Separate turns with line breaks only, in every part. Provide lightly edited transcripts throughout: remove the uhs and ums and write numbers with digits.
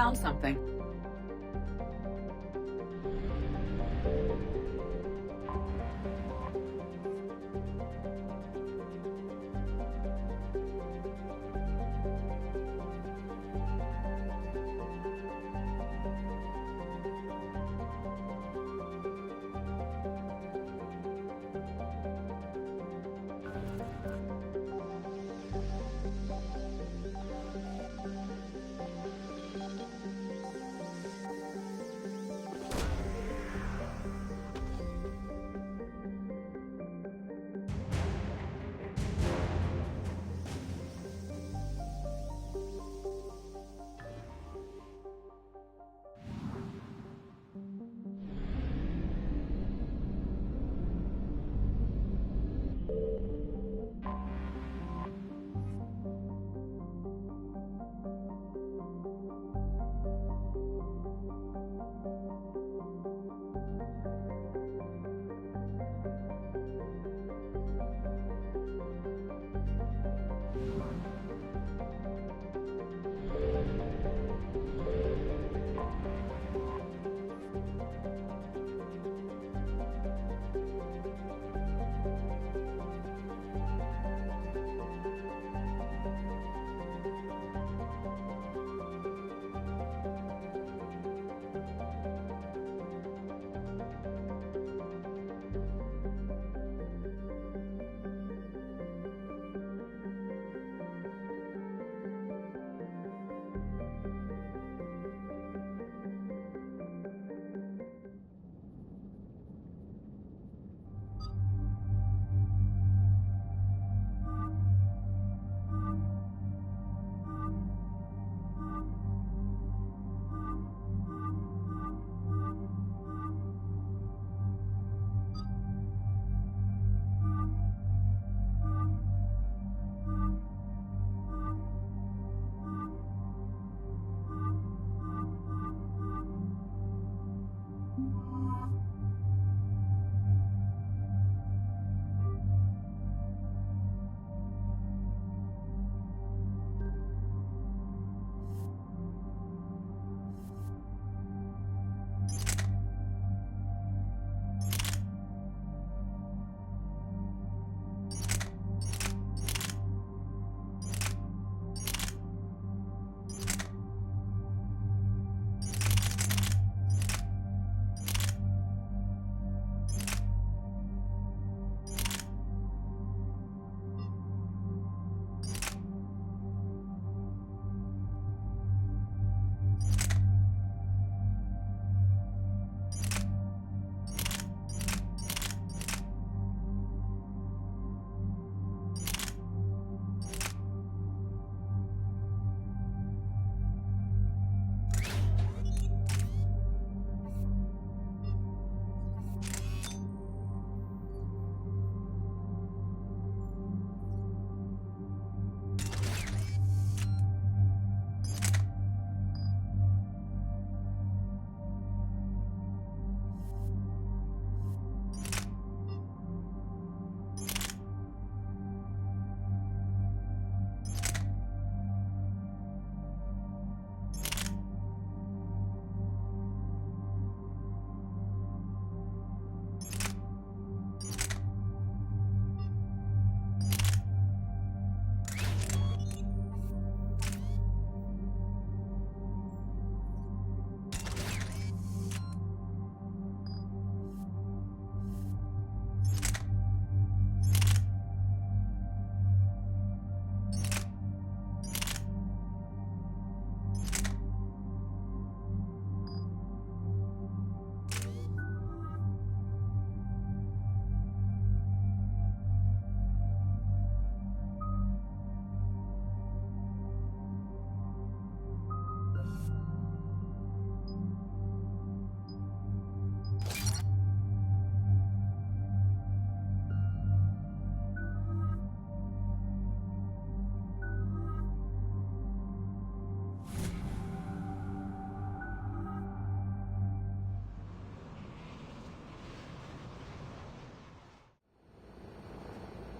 found something.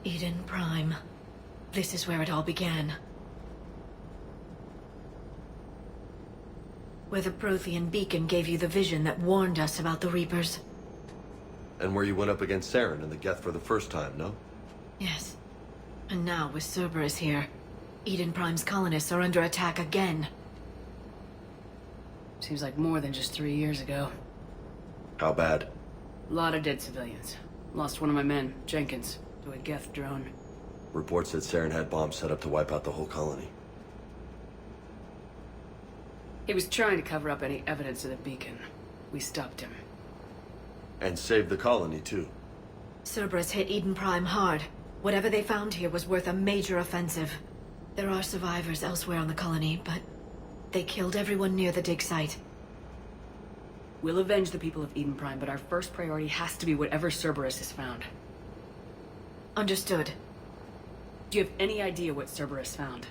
Eden Prime. This is where it all began.
Where the Prothean beacon gave you the vision that warned us about the Reapers.
And where you went up against Saren and the Geth for the first time, no?
Yes. And now with Cerberus here, Eden Prime's colonists are under attack again.
Seems like more than just 3 years ago.
How bad?
A lot of dead civilians. Lost one of my men, Jenkins, to a Geth drone.
Reports said Saren had bombs set up to wipe out the whole colony.
He was trying to cover up any evidence of the beacon. We stopped him.
And saved the colony, too.
Cerberus hit Eden Prime hard. Whatever they found here was worth a major offensive. There are survivors elsewhere on the colony, but they killed everyone near the dig site.
We'll avenge the people of Eden Prime, but our first priority has to be whatever Cerberus has found.
Understood.
Do you have any idea what Cerberus found?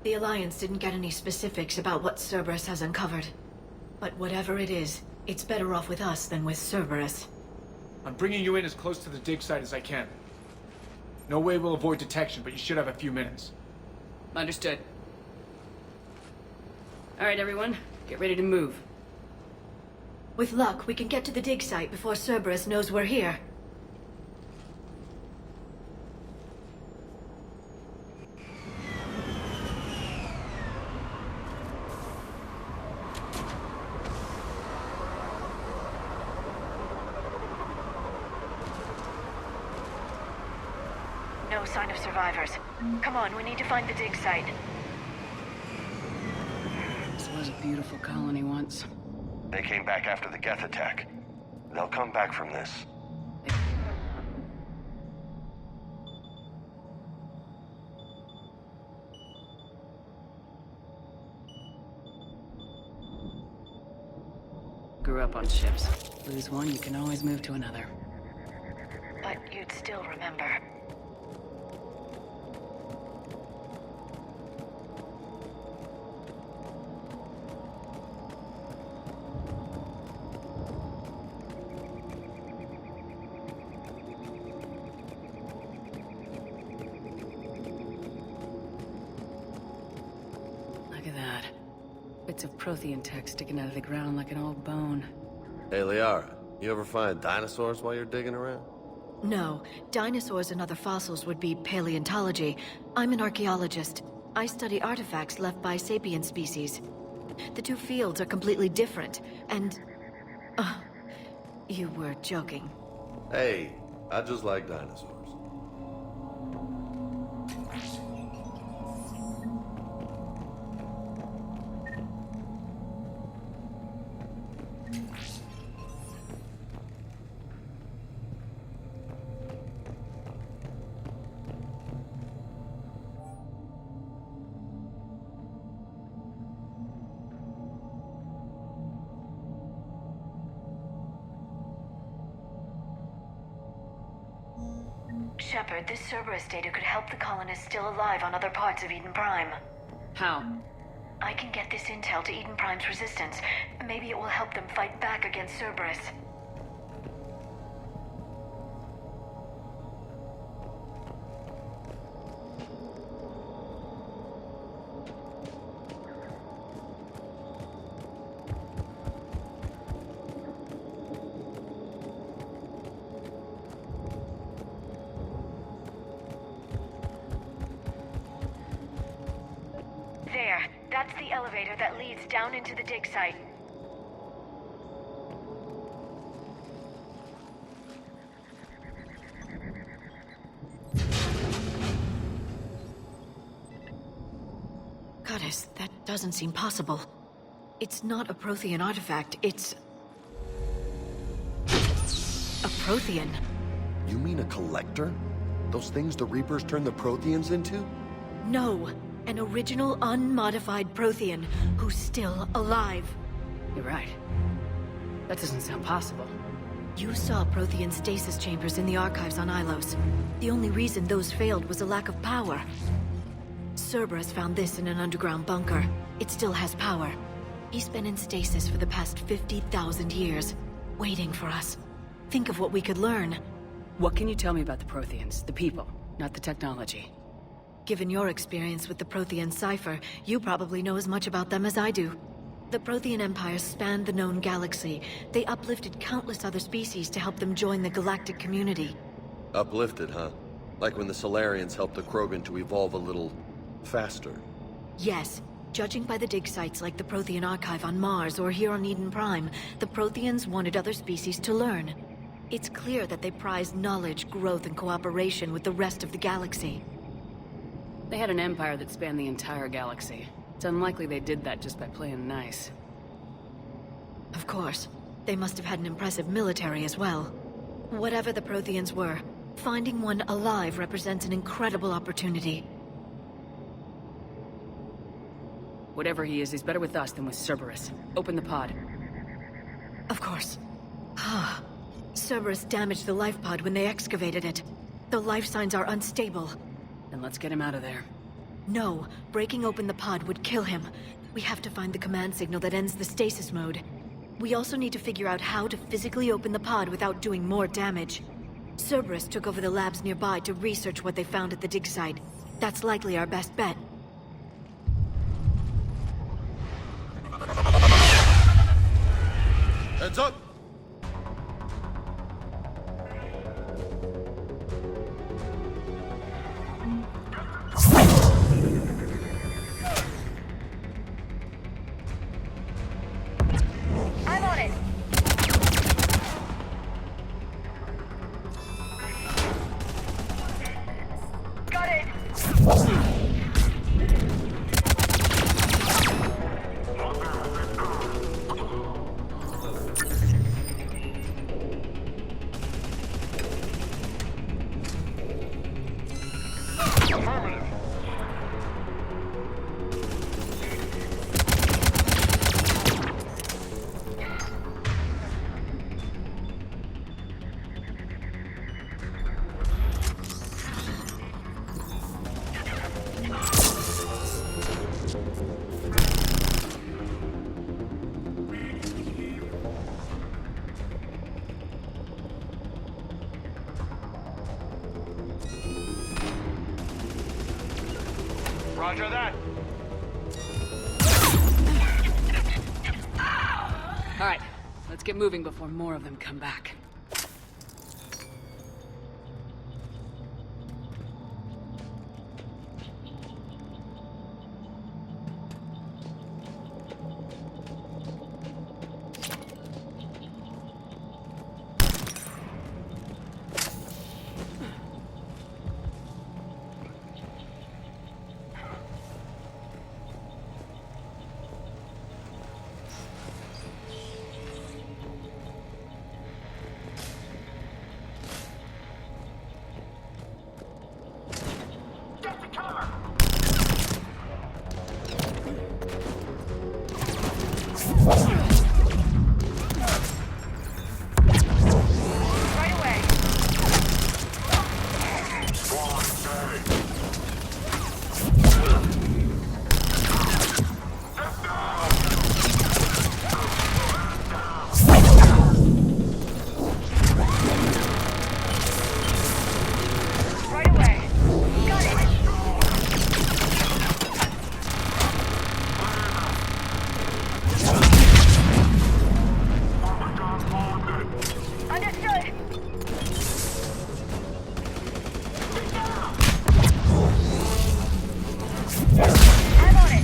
The Alliance didn't get any specifics about what Cerberus has uncovered. But whatever it is, it's better off with us than with Cerberus.
I'm bringing you in as close to the dig site as I can. No way we'll avoid detection, but you should have a few minutes.
Understood. All right, everyone. Get ready to move.
With luck, we can get to the dig site before Cerberus knows we're here. No sign of survivors. Come on, we need to find the dig site.
This was a beautiful colony once.
They came back after the Geth attack. They'll come back from this.
Grew up on ships. Lose one, you can always move to another.
But you'd still remember.
Look at that. Bits of prothean text sticking out of the ground like an old bone.
Hey, Liara, you ever find dinosaurs while you're digging around?
No, dinosaurs and other fossils would be paleontology. I'm an archaeologist. I study artifacts left by sapient species. The two fields are completely different, and... you were joking.
Hey, I just like dinosaurs.
Shepard, this Cerberus data could help the colonists still alive on other parts of Eden Prime.
How?
I can get this intel to Eden Prime's resistance. Maybe it will help them fight back against Cerberus. There. That's the elevator that leads down into the dig site. Goddess, that doesn't seem possible. It's not a Prothean artifact, it's... a Prothean.
You mean a collector? Those things the Reapers turned the Protheans into?
No, an original unmodified Prothean who's still alive.
You're right. That doesn't sound possible.
You saw Prothean stasis chambers in the archives on Ilos. The only reason those failed was a lack of power. Cerberus found this in an underground bunker. It still has power. He's been in stasis for the past 50,000 years, waiting for us. Think of what we could learn.
What can you tell me about the Protheans? The people, not the technology.
Given your experience with the Prothean cipher, you probably know as much about them as I do. The Prothean Empire spanned the known galaxy. They uplifted countless other species to help them join the galactic community.
Uplifted, huh? Like when the Solarians helped the Krogan to evolve a little faster.
Yes. Judging by the dig sites like the Prothean Archive on Mars or here on Eden Prime, the Protheans wanted other species to learn. It's clear that they prized knowledge, growth, and cooperation with the rest of the galaxy.
They had an empire that spanned the entire galaxy. It's unlikely they did that just by playing nice.
Of course. They must have had an impressive military as well. Whatever the Protheans were, finding one alive represents an incredible opportunity.
Whatever he is, he's better with us than with Cerberus. Open the pod.
Of course. Cerberus damaged the life pod when they excavated it. The life signs are unstable.
Then let's get him out of there.
No, breaking open the pod would kill him. We have to find the command signal that ends the stasis mode. We also need to figure out how to physically open the pod without doing more damage. Cerberus took over the labs nearby to research what they found at the dig site. That's likely our best bet.
Heads up!
I'm on it. Got it.
Roger that.
All right, let's get moving before more of them come back.
Right away. Right away. Got it. Understood. I'm on it.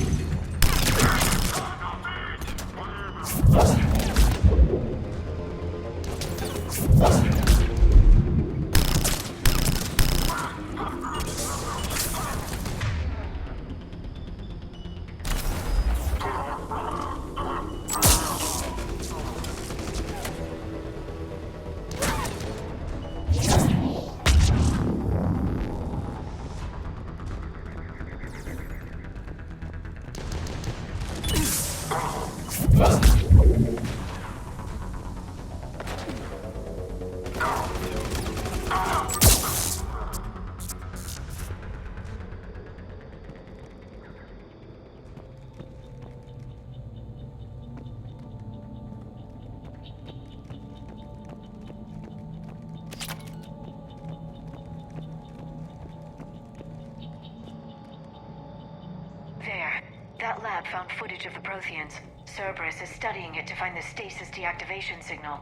There. That lab found footage of the Protheans.
Cerberus is studying it to find the stasis deactivation signal.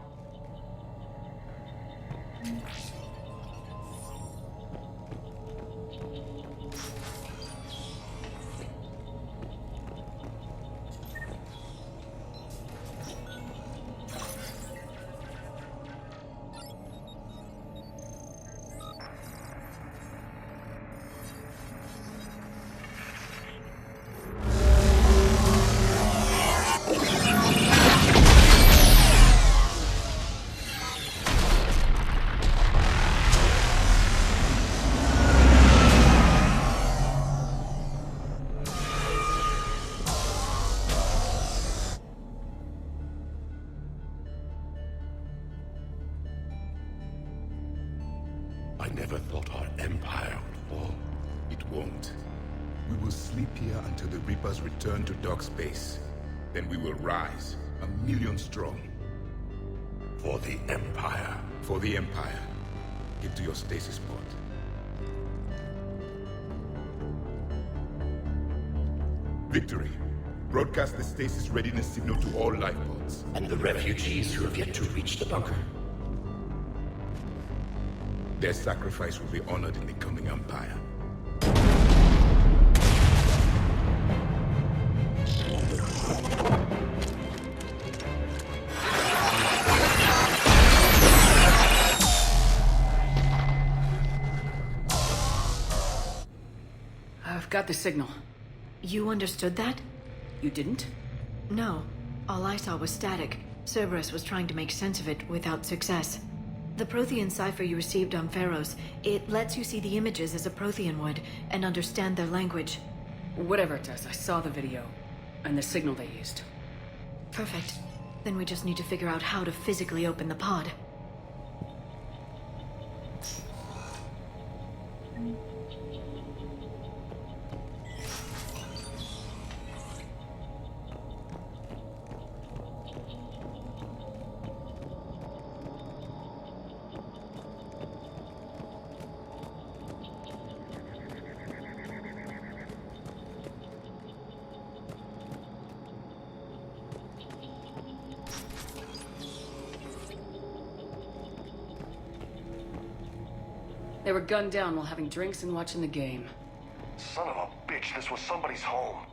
I never thought our empire would fall.
It won't. We will sleep here until the Reapers return to dark space. Then we will rise, 1,000,000 strong.
For the empire.
For the Empire. Get to your stasis pod. Victory. Broadcast the stasis readiness signal to all life pods.
And the refugees who have yet to reach the bunker.
Their sacrifice will be honored in the coming Empire.
I've got the signal.
You understood that?
You didn't?
No. All I saw was static. Cerberus was trying to make sense of it without success. The Prothean cipher you received on Pharaohs, it lets you see the images as a Prothean would, and understand their language.
Whatever it does, I saw the video. And the signal they used.
Perfect. Then we just need to figure out how to physically open the pod.
They were gunned down while having drinks and watching the game.
Son of a bitch, this was somebody's home.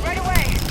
Right away.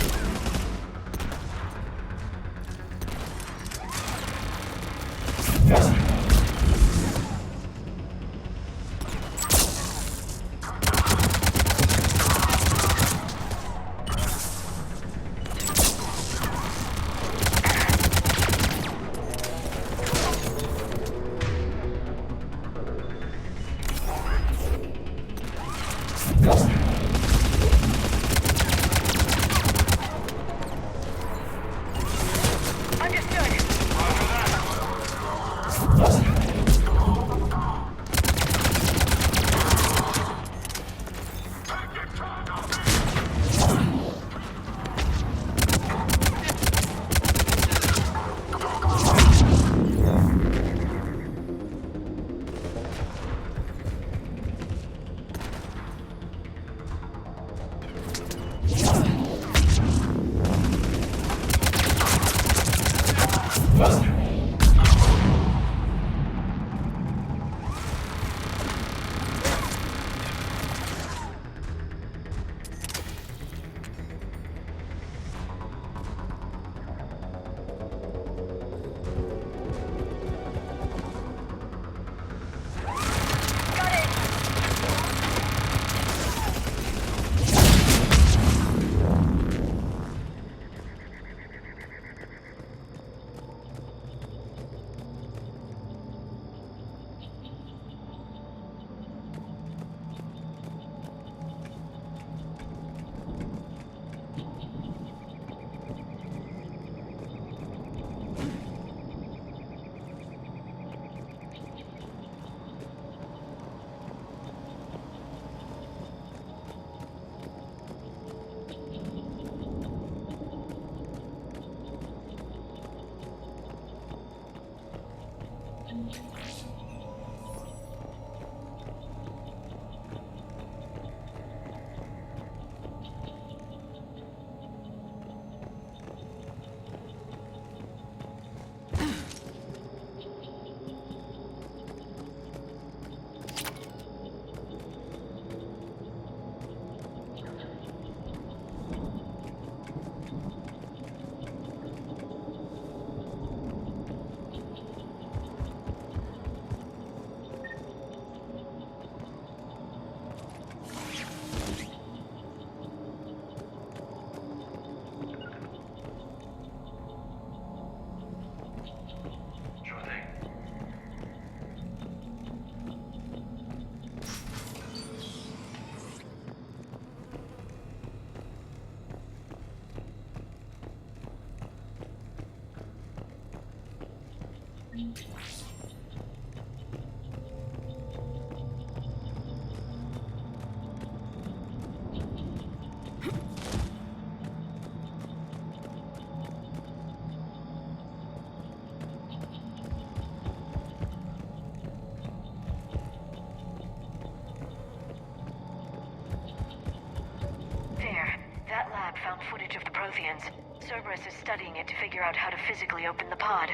There. That lab found footage of the Protheans. Cerberus is studying it to figure out how to physically open the pod.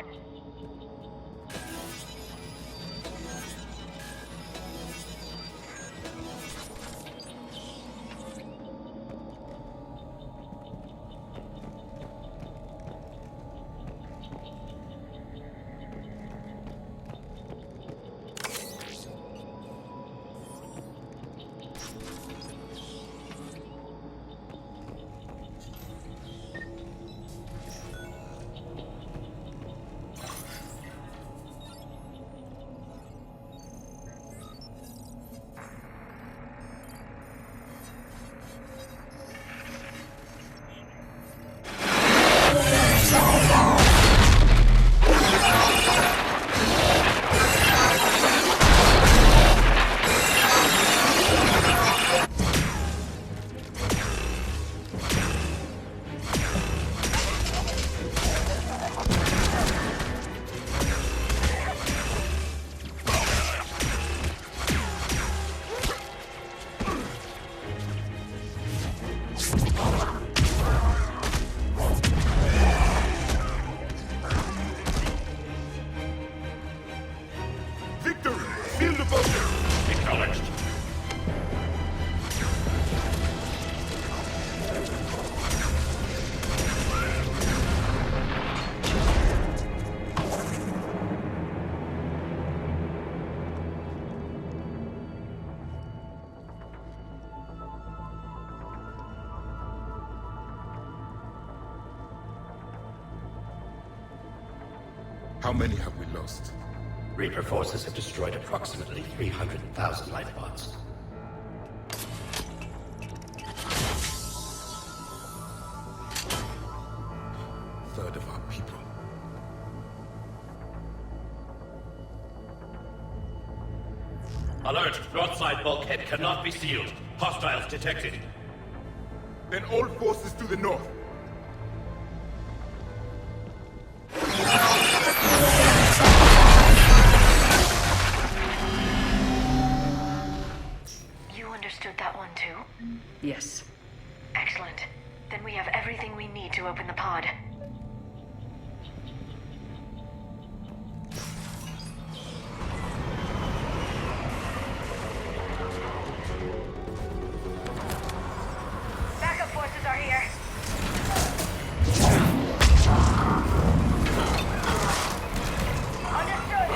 How many have we lost?
Reaper forces have destroyed approximately 300,000 life pods.
Third of our people.
Alert! Broadside bulkhead cannot be sealed. Hostiles detected.
Then all forces to the north.
You understood that one too?
Yes.
Excellent. Then we have everything we need to open the pod.
Backup forces are here. Understood.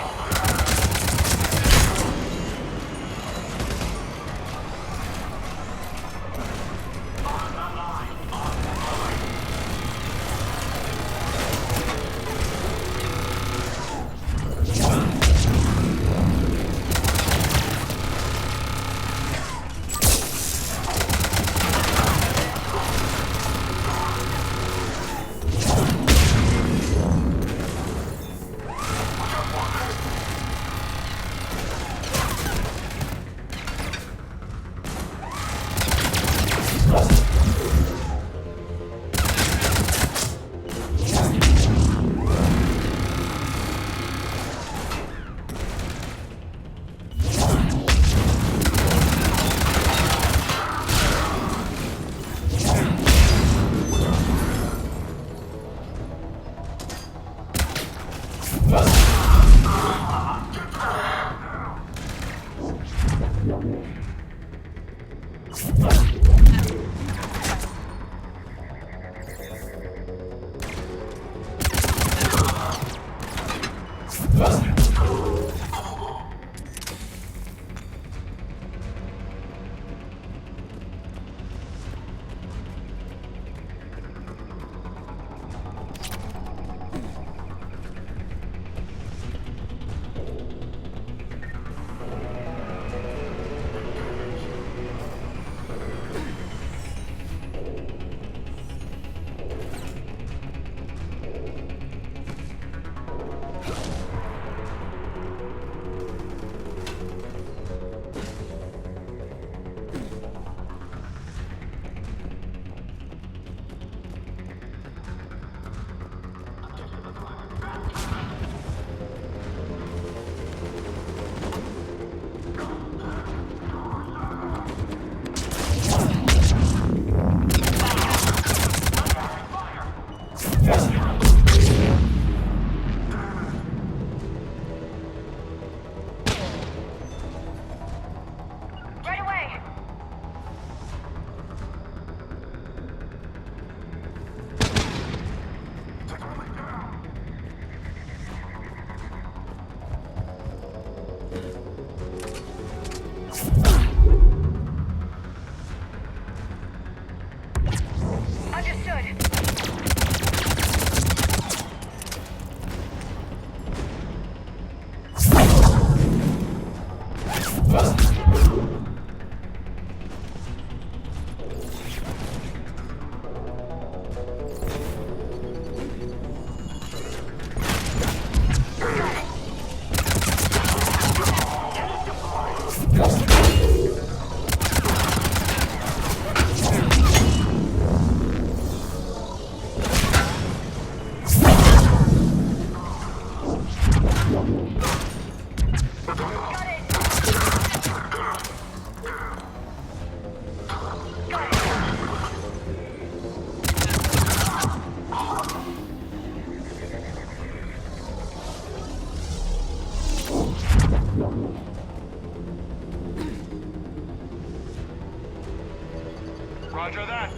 Understood.
Roger that.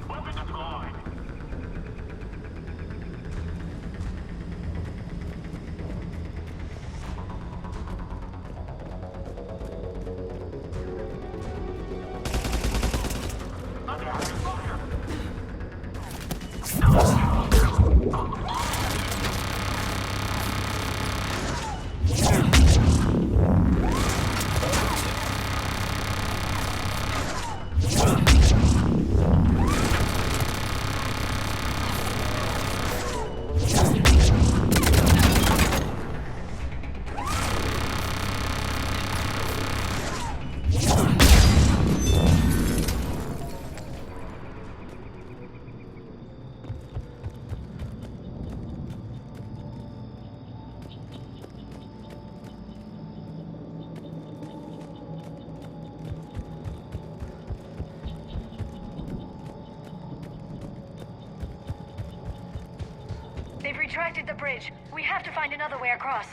Weapon deployed.
They've retracted the bridge. We have to find another way across.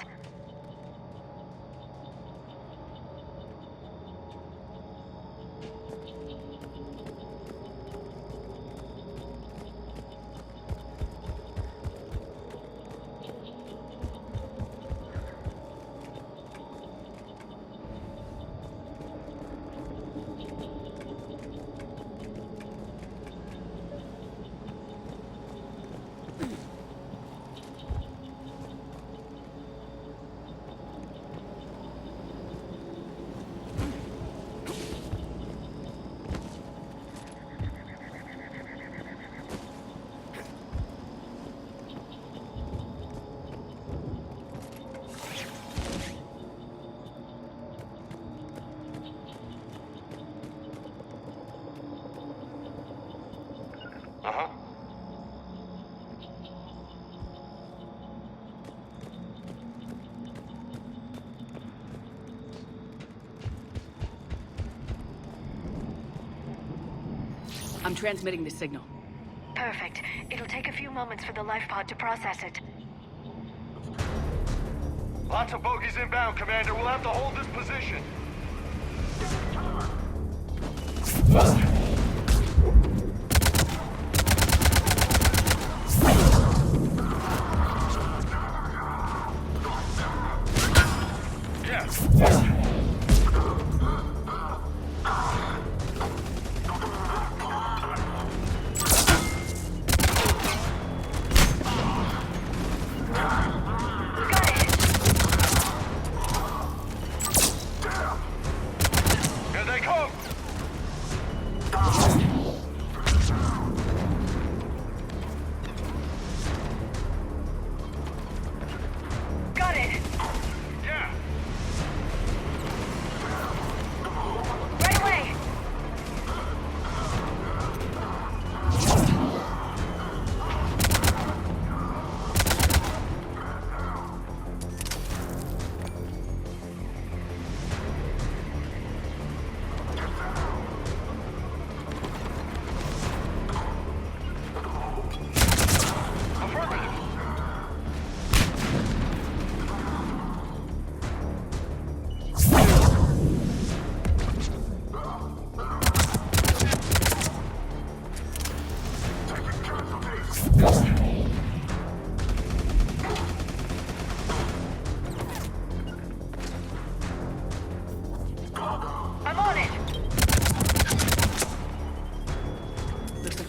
Uh-huh.
I'm transmitting the signal.
Perfect. It'll take a few moments for the life pod to process it.
Lots of bogies inbound, Commander. We'll have to hold this position. Here they come!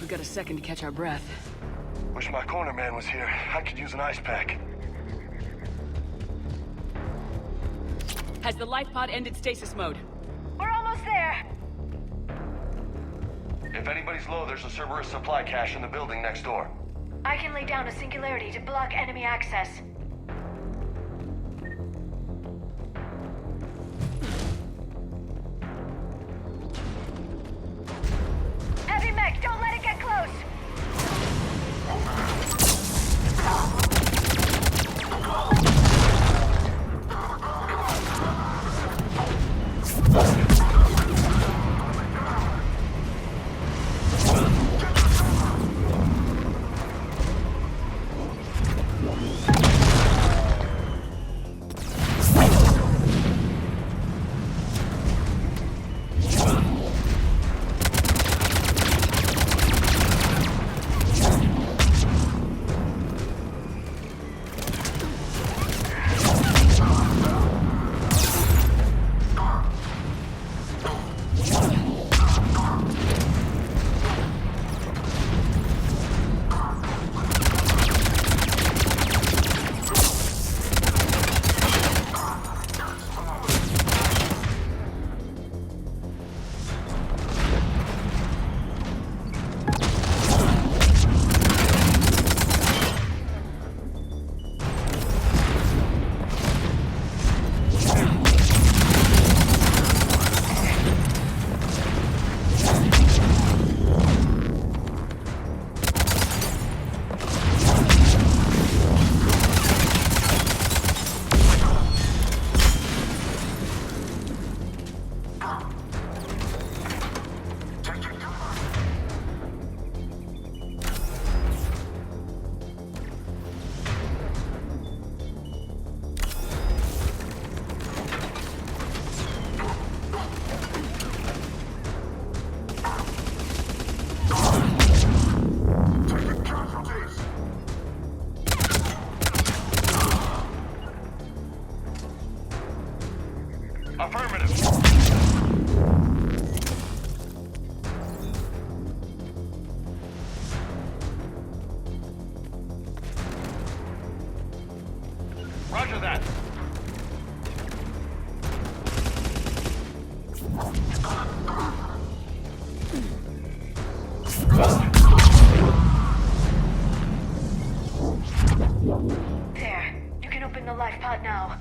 got a second to catch our breath.
Wish my corner man was here. I could use an ice pack.
Has the life pod ended stasis mode?
We're almost there.
If anybody's low, there's a Cerberus supply cache in the building next door.
I can lay down a singularity to block enemy access. Heavy mech, don't let it get close!
Roger that.
There. You can open the life pod now.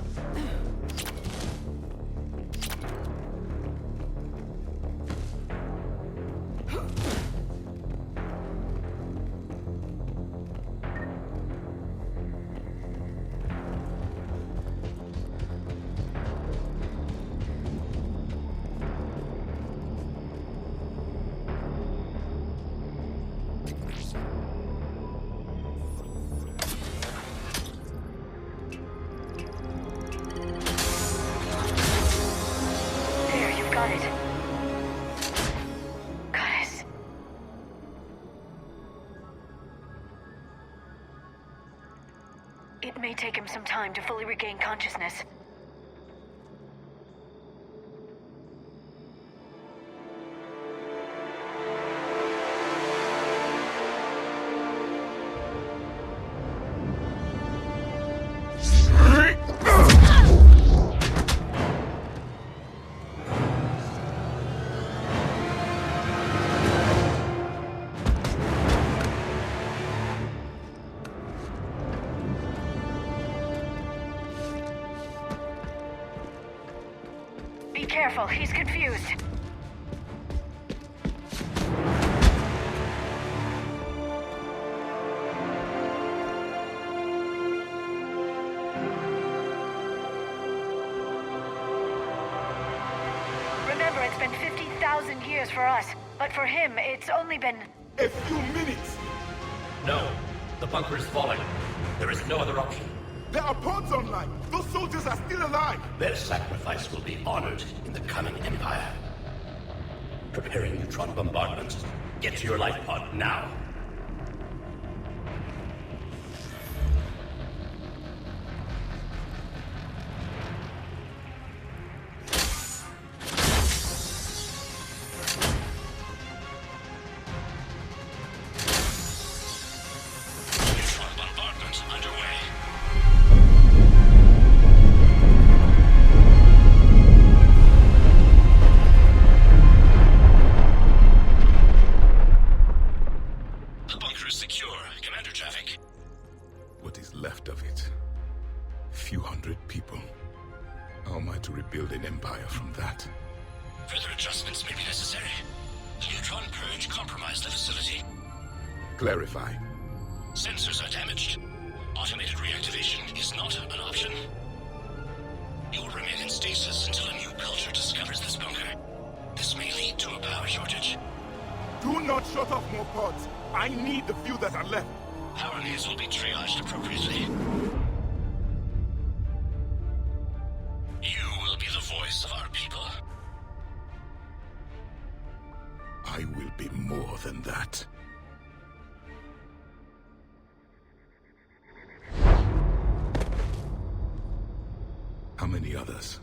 Got it. Goddess. It may take him some time to fully regain consciousness. Be careful, he's confused. Remember, it's been 50,000 years for us, but for him, it's only been...
A few minutes!
No. The bunker is falling. There is no other option.
There are pods online! Those soldiers are still alive!
Their sacrifice will be honored in the coming Empire. Preparing neutron bombardment. Get to your life pod now.
that?
Further adjustments may be necessary. The neutron purge compromised the facility.
Clarify.
Sensors are damaged. Automated reactivation is not an option. You will remain in stasis until a new culture discovers this bunker. This may lead to a power shortage.
Do not shut off more pods. I need the few that are left.
Power needs will be triaged appropriately. You will be the voice of our people.
I will be more than that. How many others?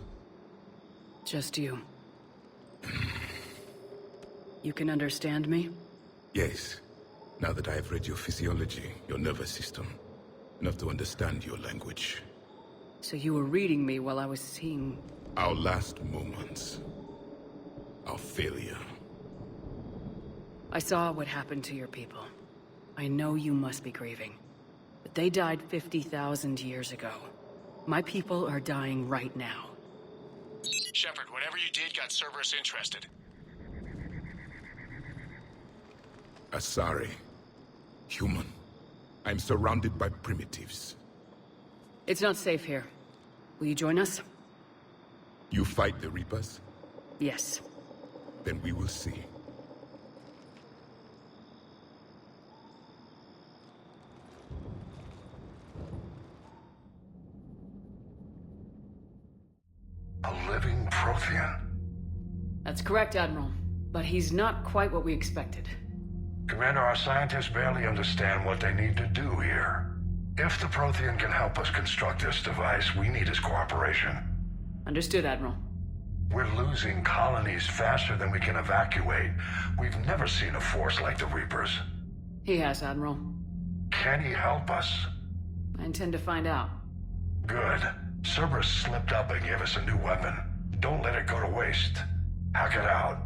Just you. You can understand me?
Yes. Now that I have read your physiology, your nervous system, enough to understand your language.
So you were reading me while I was seeing...
Our last moments. Our failure.
I saw what happened to your people. I know you must be grieving. But they died 50,000 years ago. My people are dying right now.
Shepard, whatever you did got Cerberus interested.
Asari. Human. I'm surrounded by primitives.
It's not safe here. Will you join us?
You fight the Reapers?
Yes.
Then we will see.
A living prothean.
That's correct, Admiral. But he's not quite what we expected.
Commander, our scientists barely understand what they need to do here. If the prothean can help us construct this device, we need his cooperation.
Understood, Admiral.
We're losing colonies faster than we can evacuate. We've never seen a force like the Reapers.
He has, Admiral.
Can he help us?
I intend to find out.
Good. Cerberus slipped up and gave us a new weapon. Don't let it go to waste. Hack it out.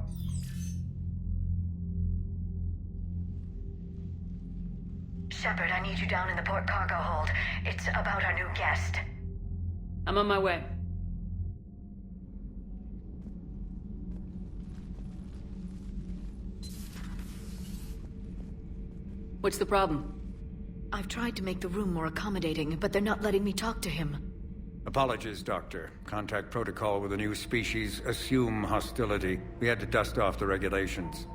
Shepard, I need you down in the port cargo hold. It's about our new guest.
I'm on my way. What's the problem?
I've tried to make the room more accommodating, but they're not letting me talk to him.
Apologies, Doctor. Contact protocol with a new species. Assume hostility. We had to dust off the regulations.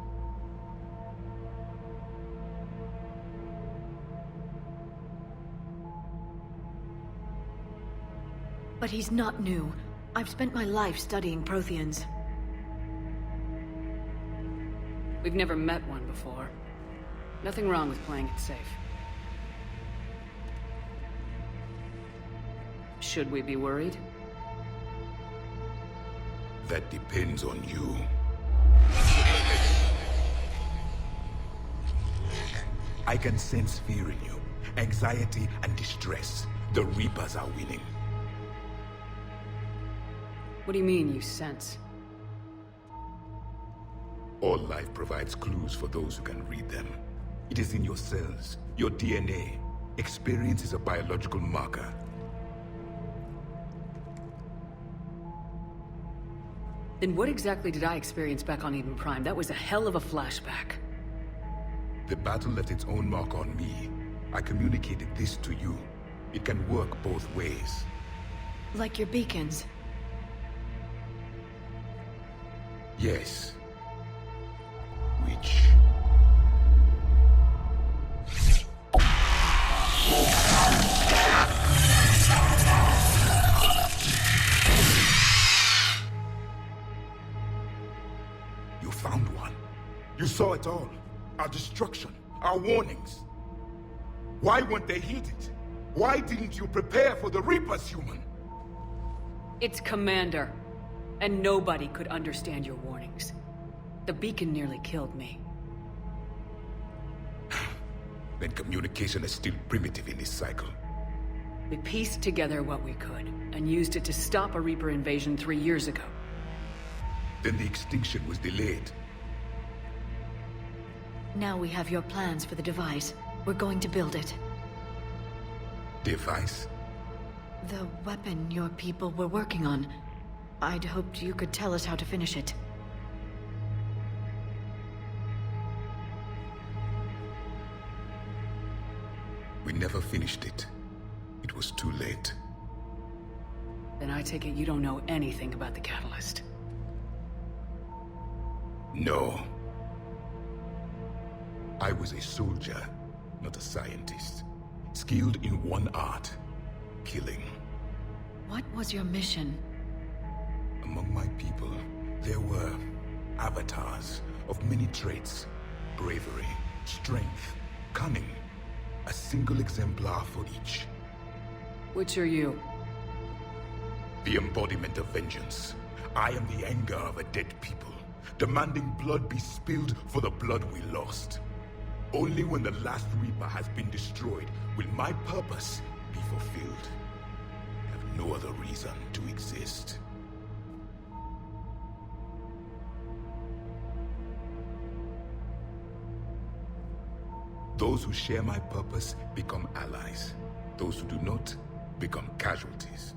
But he's not new. I've spent my life studying Protheans.
We've never met one before. Nothing wrong with playing it safe. Should we be worried?
That depends on you. I can sense fear in you. Anxiety and distress. The Reapers are winning.
What do you mean, you sense?
All life provides clues for those who can read them. It is in your cells, your DNA. Experience is a biological marker.
Then what exactly did I experience back on Eden Prime? That was a hell of a flashback.
The battle left its own mark on me. I communicated this to you. It can work both ways.
Like your beacons.
Yes. Which... You found one. You saw it all. Our destruction, our warnings. Why weren't they heeded? Why didn't you prepare for the Reapers, human?
It's Commander. And nobody could understand your warnings. The beacon nearly killed me.
Then communication is still primitive in this cycle.
We pieced together what we could, and used it to stop a Reaper invasion 3 years ago.
Then the extinction was delayed.
Now we have your plans for the device. We're going to build it.
Device?
The weapon your people were working on. I'd hoped you could tell us how to finish it.
We never finished it. It was too late.
Then I take it you don't know anything about the catalyst.
No. I was a soldier, not a scientist. Skilled in one art, killing.
What was your mission?
Among my people, there were avatars of many traits. Bravery, strength, cunning. A single exemplar for each.
Which are you?
The embodiment of vengeance. I am the anger of a dead people, demanding blood be spilled for the blood we lost. Only when the last Reaper has been destroyed will my purpose be fulfilled. I have no other reason to exist. Those who share my purpose become allies. Those who do not become casualties.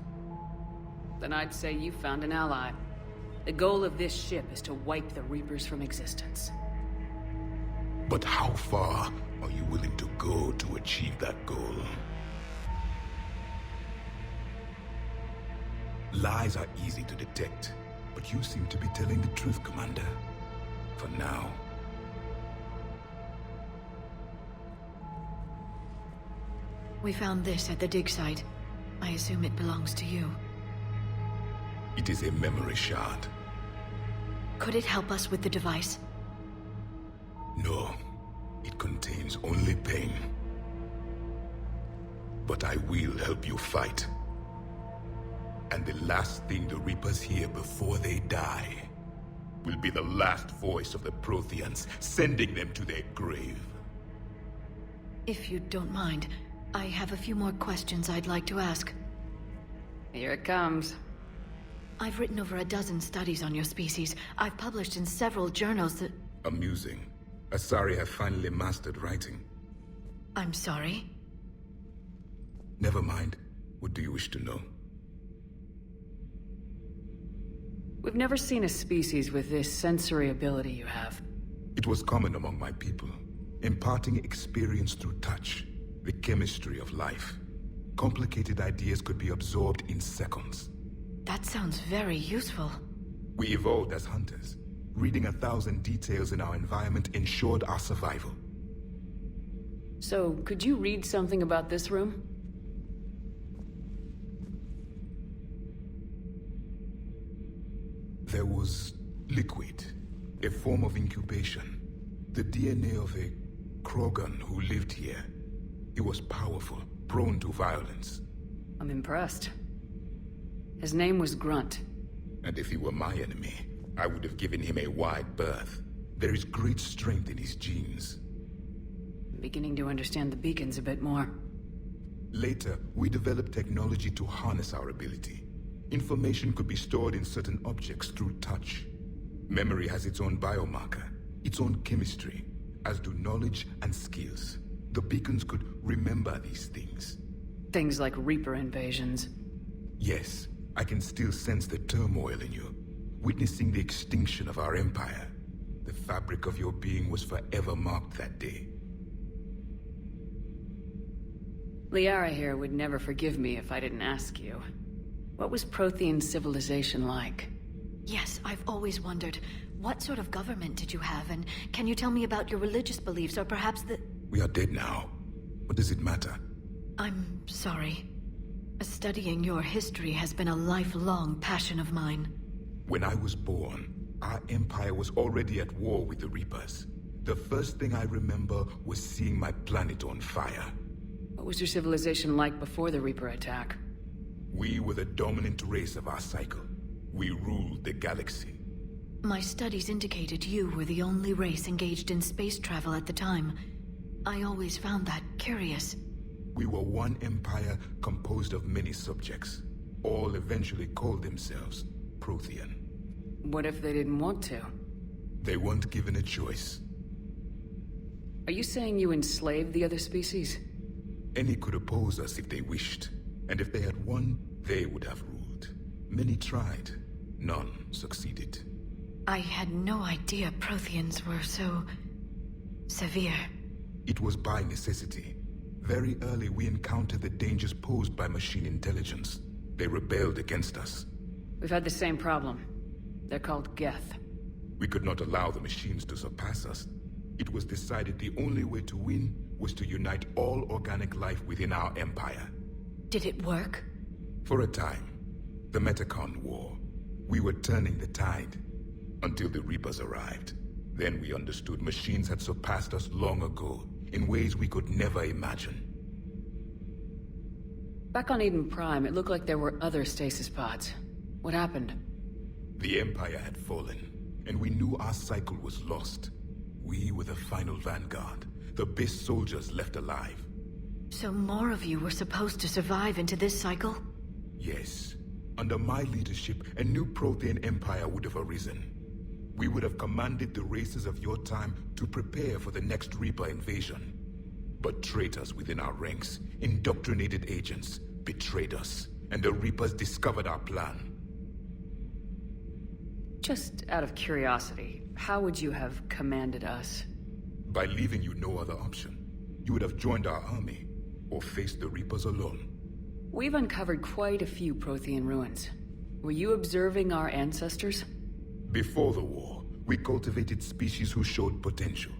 Then I'd say you found an ally. The goal of this ship is to wipe the Reapers from existence.
But how far are you willing to go to achieve that goal? Lies are easy to detect, but you seem to be telling the truth, Commander. For now.
We found this at the dig site. I assume it belongs to you.
It is a memory shard.
Could it help us with the device?
No. It contains only pain. But I will help you fight. And the last thing the Reapers hear before they die will be the last voice of the Protheans, sending them to their grave.
If you don't mind, I have a few more questions I'd like to ask.
Here it comes.
I've written over a dozen studies on your species. I've published in several journals that...
Amusing. Asari have finally mastered writing.
I'm sorry?
Never mind. What do you wish to know?
We've never seen a species with this sensory ability you have.
It was common among my people, imparting experience through touch, the chemistry of life. Complicated ideas could be absorbed in seconds.
That sounds very useful.
We evolved as hunters. Reading 1,000 details in our environment ensured our survival.
So, could you read something about this room?
There was liquid, a form of incubation. The DNA of a Krogan who lived here. He was powerful, prone to violence.
I'm impressed. His name was Grunt.
And if he were my enemy, I would have given him a wide berth. There is great strength in his genes.
I'm beginning to understand the beacons a bit more.
Later, we developed technology to harness our ability. Information could be stored in certain objects through touch. Memory has its own biomarker, its own chemistry, as do knowledge and skills. The beacons could remember these things.
Things like Reaper invasions.
Yes, I can still sense the turmoil in you, witnessing the extinction of our empire. The fabric of your being was forever marked that day.
Liara here would never forgive me if I didn't ask you. What was Prothean civilization like?
Yes, I've always wondered. What sort of government did you have, and can you tell me about your religious beliefs, or perhaps the...
We are dead now. What does it matter?
I'm sorry. Studying your history has been a lifelong passion of mine.
When I was born, our empire was already at war with the Reapers. The first thing I remember was seeing my planet on fire.
What was your civilization like before the Reaper attack?
We were the dominant race of our cycle. We ruled the galaxy.
My studies indicated you were the only race engaged in space travel at the time. I always found that curious.
We were one empire composed of many subjects. All eventually called themselves Prothean.
What if they didn't want to?
They weren't given a choice.
Are you saying you enslaved the other species?
Any could oppose us if they wished. And if they had won, they would have ruled. Many tried. None succeeded.
I had no idea Protheans were so... severe.
It was by necessity. Very early we encountered the dangers posed by machine intelligence. They rebelled against us.
We've had the same problem. They're called Geth.
We could not allow the machines to surpass us. It was decided the only way to win was to unite all organic life within our empire.
Did it work?
For a time. The Metacon War. We were turning the tide. Until the Reapers arrived. Then we understood machines had surpassed us long ago, in ways we could never imagine.
Back on Eden Prime, it looked like there were other stasis pods. What happened?
The Empire had fallen, and we knew our cycle was lost. We were the final vanguard, the best soldiers left alive.
So more of you were supposed to survive into this cycle?
Yes. Under my leadership, a new Prothean Empire would have arisen. We would have commanded the races of your time to prepare for the next Reaper invasion. But traitors within our ranks, indoctrinated agents, betrayed us, and the Reapers discovered our plan.
Just out of curiosity, how would you have commanded us?
By leaving you no other option. You would have joined our army, or faced the Reapers alone.
We've uncovered quite a few Prothean ruins. Were you observing our ancestors?
Before the war, we cultivated species who showed potential.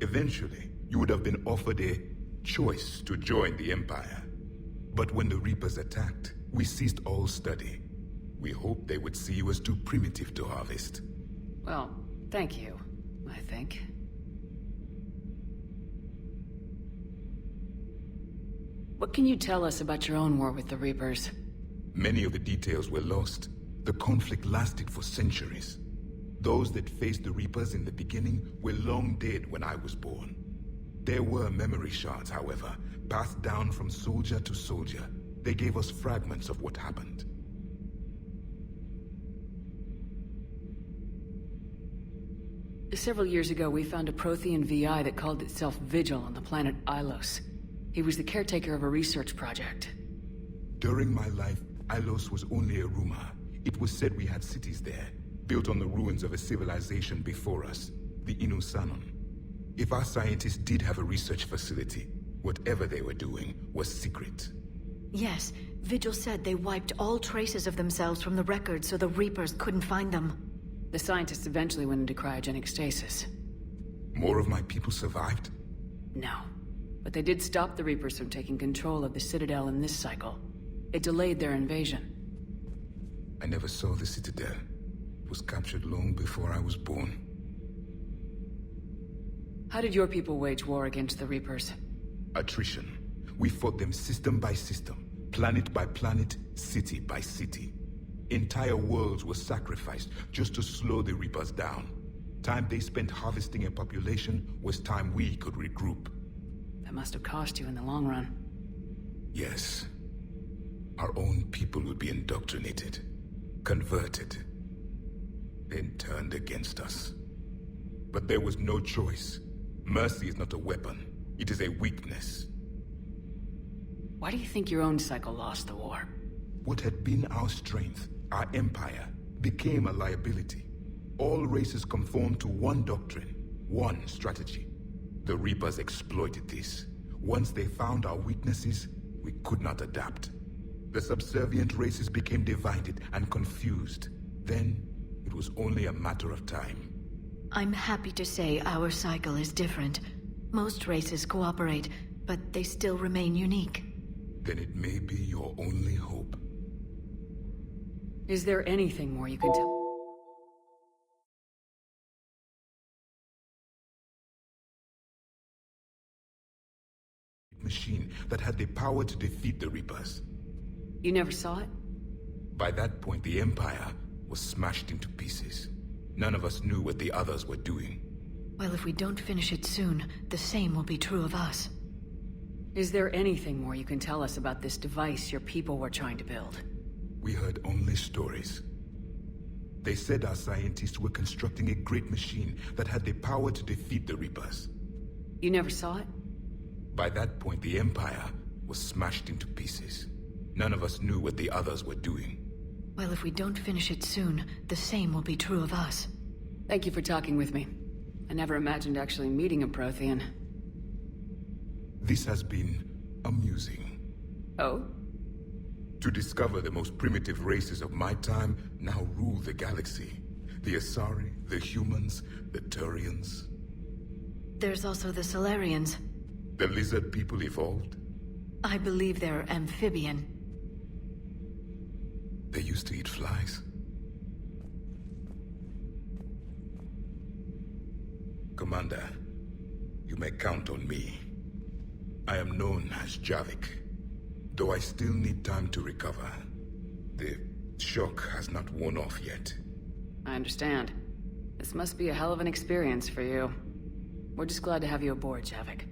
Eventually, you would have been offered a choice to join the Empire. But when the Reapers attacked, we ceased all study. We hoped they would see you as too primitive to harvest.
Well, thank you, I think. What can you tell us about your own war with the Reapers?
Many of the details were lost. The conflict lasted for centuries. Those that faced the Reapers in the beginning were long dead when I was born. There were memory shards, however, passed down from soldier to soldier. They gave us fragments of what happened.
Several years ago, we found a Prothean VI that called itself Vigil on the planet Ilos. He was the caretaker of a research project.
During my life, Ilos was only a rumor. It was said we had cities there, built on the ruins of a civilization before us, the Inusanon. If our scientists did have a research facility, whatever they were doing was secret.
Yes, Vigil said they wiped all traces of themselves from the records so the Reapers couldn't find them.
The scientists eventually went into cryogenic stasis.
More of my people survived?
No. But they did stop the Reapers from taking control of the Citadel in this cycle. It delayed their invasion.
I never saw the Citadel. It was captured long before I was born.
How did your people wage war against the Reapers?
Attrition. We fought them system by system, planet by planet, city by city. Entire worlds were sacrificed just to slow the Reapers down. Time they spent harvesting a population was time we could regroup.
That must have cost you in the long run.
Yes. Our own people would be indoctrinated, converted, then turned against us. But there was no choice. Mercy is not a weapon. It is a weakness.
Why do you think your own cycle lost the war?
What had been our strength, our empire, became a liability. All races conformed to one doctrine, one strategy. The Reapers exploited this. Once they found our weaknesses, we could not adapt. The subservient races became divided and confused. Then, it was only a matter of time.
I'm happy to say our cycle is different. Most races cooperate, but they still remain unique.
Then it may be your only hope.
Is there anything more you can tell?
Machine that had the power to defeat the Reapers.
You never saw it?
By that point, the Empire was smashed into pieces. None of us knew what the others were doing.
Well, if we don't finish it soon, the same will be true of us.
Is there anything more you can tell us about this device your people were trying to build?
We heard only stories. They said our scientists were constructing a great machine that had the power to defeat the Reapers.
You never saw it?
By that point, the Empire was smashed into pieces. None of us knew what the others were doing.
Well, if we don't finish it soon, the same will be true of us.
Thank you for talking with me. I never imagined actually meeting a Prothean.
This has been amusing.
Oh?
To discover the most primitive races of my time now rule the galaxy. The Asari, the humans, the Turians.
There's also the Solarians.
The lizard people evolved?
I believe they're amphibian.
They used to eat flies. Commander, you may count on me. I am known as Javik, though I still need time to recover. The shock has not worn off yet.
I understand. This must be a hell of an experience for you. We're just glad to have you aboard, Javik.